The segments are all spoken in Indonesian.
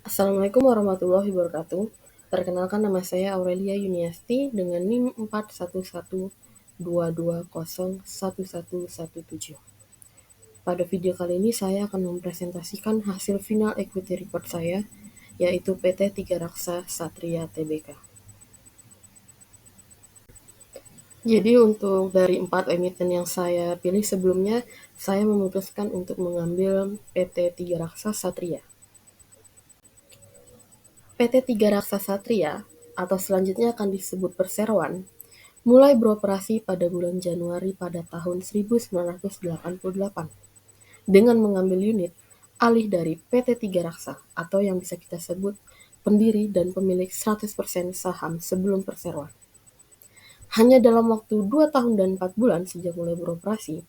Assalamualaikum warahmatullahi wabarakatuh. Perkenalkan nama saya Aurelia Yuniasti dengan NIM 4112201117. Pada video kali ini saya akan mempresentasikan hasil final equity report saya, yaitu PT Tiga Raksa Satria Tbk. Jadi untuk dari 4 emiten yang saya pilih sebelumnya, saya memutuskan untuk mengambil PT Tiga Raksa Satria. PT Tiga Raksa Satria, atau selanjutnya akan disebut Perseroan, mulai beroperasi pada bulan Januari pada tahun 1988 dengan mengambil unit alih dari PT Tiga Raksa atau yang bisa kita sebut pendiri dan pemilik 100% saham sebelum Perseroan. Hanya dalam waktu 2 tahun dan 4 bulan sejak mulai beroperasi,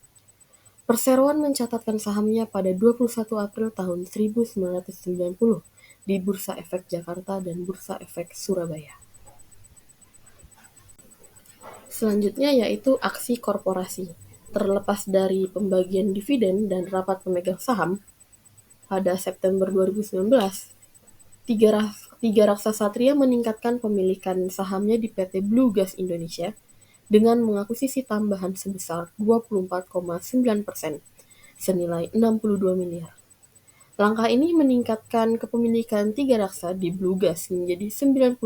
Perseroan mencatatkan sahamnya pada 21 April tahun 1990 di Bursa Efek Jakarta dan Bursa Efek Surabaya. Selanjutnya yaitu aksi korporasi. Terlepas dari pembagian dividen dan rapat pemegang saham, pada September 2019, Tiga Raksa Satria meningkatkan pemilikan sahamnya di PT Blue Gas Indonesia dengan mengakuisisi tambahan sebesar 24,9% senilai 62 miliar. Langkah ini meningkatkan kepemilikan Tiga Raksa di Blue Gas menjadi 99,99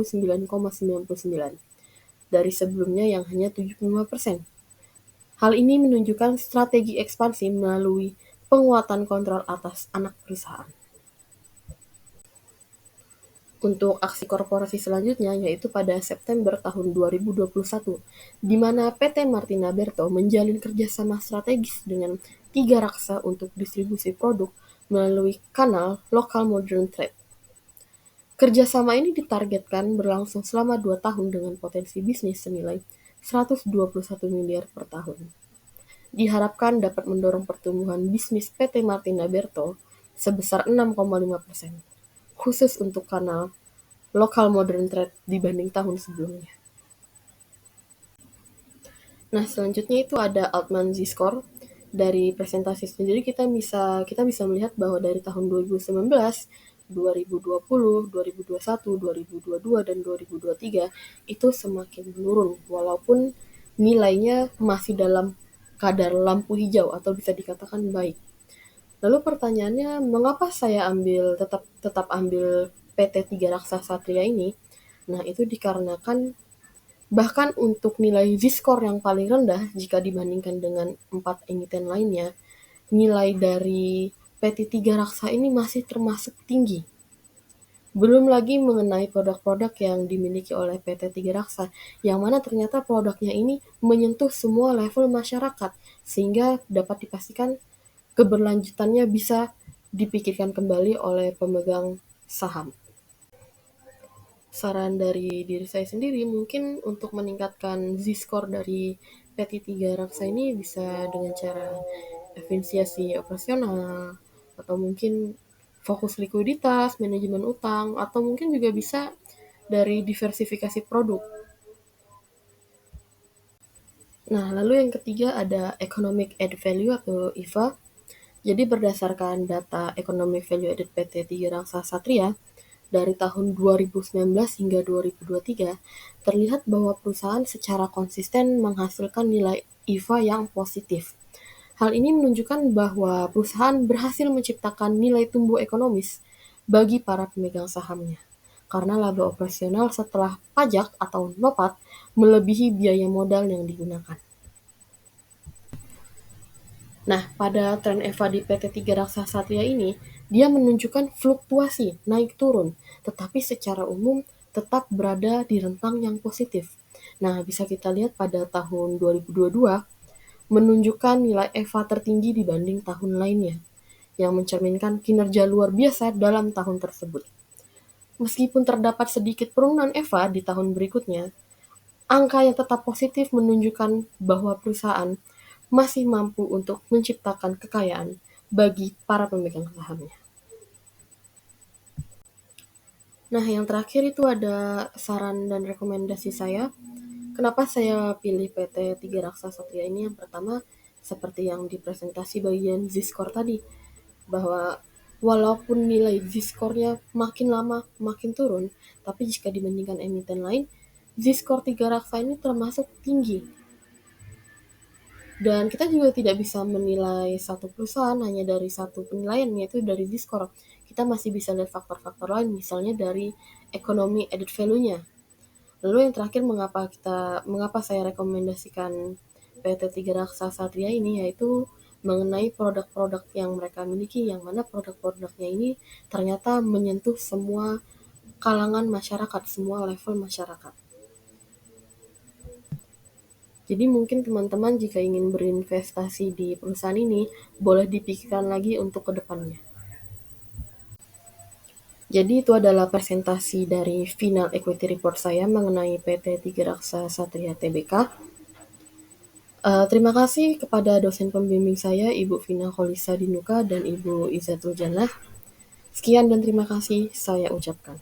dari sebelumnya yang hanya 75%. Hal ini menunjukkan strategi ekspansi melalui penguatan kontrol atas anak perusahaan. Untuk aksi korporasi selanjutnya yaitu pada September tahun 2021, di mana PT Martina Berto menjalin kerjasama strategis dengan Tiga Raksa untuk distribusi produk melalui kanal Local Modern Trade. Kerjasama ini ditargetkan berlangsung selama 2 tahun dengan potensi bisnis senilai 121 miliar per tahun. Diharapkan dapat mendorong pertumbuhan bisnis PT Martina Berto sebesar 6,5%, khusus untuk kanal Local Modern Trade dibanding tahun sebelumnya. Nah, selanjutnya itu ada Altman Z-Score. Dari presentasi sendiri kita bisa melihat bahwa dari tahun 2019, 2020, 2021, 2022, dan 2023 itu semakin menurun walaupun nilainya masih dalam kadar lampu hijau atau bisa dikatakan baik. Lalu pertanyaannya, mengapa saya tetap ambil PT Tiga Raksa Satria ini? Nah, itu dikarenakan bahkan untuk nilai Z-score yang paling rendah jika dibandingkan dengan 4 emiten lainnya, nilai dari PT Tiga Raksa ini masih termasuk tinggi. Belum lagi mengenai produk-produk yang dimiliki oleh PT Tiga Raksa, yang mana ternyata produknya ini menyentuh semua level masyarakat, sehingga dapat dipastikan keberlanjutannya bisa dipikirkan kembali oleh pemegang saham. Saran dari diri saya sendiri mungkin untuk meningkatkan Z-score dari PT Tiga Raksa ini bisa dengan cara efisiensi operasional, atau mungkin fokus likuiditas, manajemen utang, atau mungkin juga bisa dari diversifikasi produk. Nah, lalu yang ketiga ada Economic Added Value atau EVA. Jadi berdasarkan data Economic Value Added PT Tiga Raksa Satria, dari tahun 2019 hingga 2023, terlihat bahwa perusahaan secara konsisten menghasilkan nilai EVA yang positif. Hal ini menunjukkan bahwa perusahaan berhasil menciptakan nilai tumbuh ekonomis bagi para pemegang sahamnya, karena laba operasional setelah pajak atau NOPAT melebihi biaya modal yang digunakan. Nah, pada tren EVA di PT Tiga Raksa Satria ini, dia menunjukkan fluktuasi naik turun, tetapi secara umum tetap berada di rentang yang positif. Nah, bisa kita lihat pada tahun 2022 menunjukkan nilai EVA tertinggi dibanding tahun lainnya, yang mencerminkan kinerja luar biasa dalam tahun tersebut. Meskipun terdapat sedikit penurunan EVA di tahun berikutnya, angka yang tetap positif menunjukkan bahwa perusahaan masih mampu untuk menciptakan kekayaan bagi para pemegang sahamnya. Nah, yang terakhir itu ada saran dan rekomendasi saya. Kenapa saya pilih PT Tiga Raksa Satria ini? Yang pertama, seperti yang di presentasi bagian Z-score tadi, bahwa walaupun nilai Z-score-nya makin lama makin turun, tapi jika dibandingkan emiten lain, Z-score Tiga Raksa ini termasuk tinggi. Dan kita juga tidak bisa menilai satu perusahaan hanya dari satu penilaian, yaitu dari Z-score. Kita masih bisa lihat faktor-faktor lain, misalnya dari ekonomi added value-nya. Lalu yang terakhir, mengapa saya rekomendasikan PT Tiga Raksa Satria ini, yaitu mengenai produk-produk yang mereka miliki, yang mana produk-produknya ini ternyata menyentuh semua kalangan masyarakat, semua level masyarakat. Jadi mungkin teman-teman jika ingin berinvestasi di perusahaan ini, boleh dipikirkan lagi untuk kedepannya. Jadi itu adalah presentasi dari final equity report saya mengenai PT Tiga Raksa Satria Tbk. Terima kasih kepada dosen pembimbing saya, Ibu Vina Kholisa Dinuka dan Ibu Izzatul Jannah. Sekian dan terima kasih saya ucapkan.